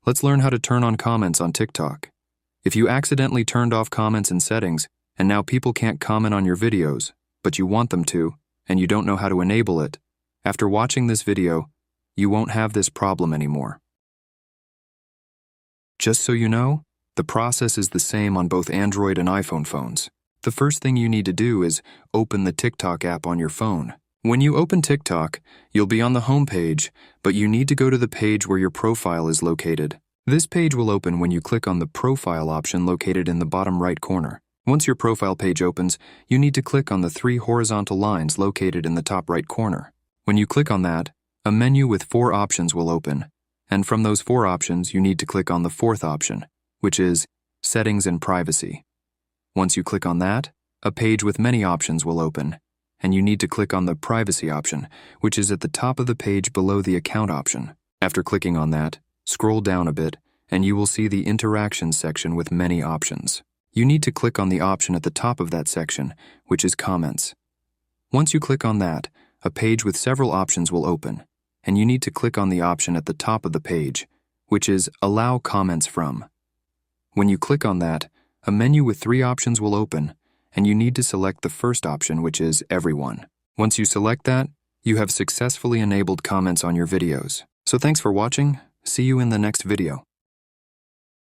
Let's learn how to turn on comments on TikTok. If you accidentally turned off comments in settings, and now people can't comment on your videos, but you want them to, and you don't know how to enable it, after watching this video, you won't have this problem anymore. Just so you know, the process is the same on both Android and iPhone phones. The first thing you need to do is open the TikTok app on your phone. When you open TikTok, you'll be on the home page, but you need to go to the page where your profile is located. This page will open when you click on the profile option located in the bottom right corner. Once your profile page opens, you need to click on the 3 horizontal lines located in the top right corner. When you click on that, a menu with 4 options will open, and from those 4 options, you need to click on the 4th option, which is Settings and Privacy. Once you click on that, a page with many options will open, and you need to click on the Privacy option, which is at the top of the page below the Account option. After clicking on that, scroll down a bit, and you will see the Interactions section with many options. You need to click on the option at the top of that section, which is Comments. Once you click on that, a page with several options will open, and you need to click on the option at the top of the page, which is Allow Comments From. When you click on that, a menu with 3 options will open, and you need to select the first option, which is Everyone. Once you select that, you have successfully enabled comments on your videos. So thanks for watching. See you in the next video.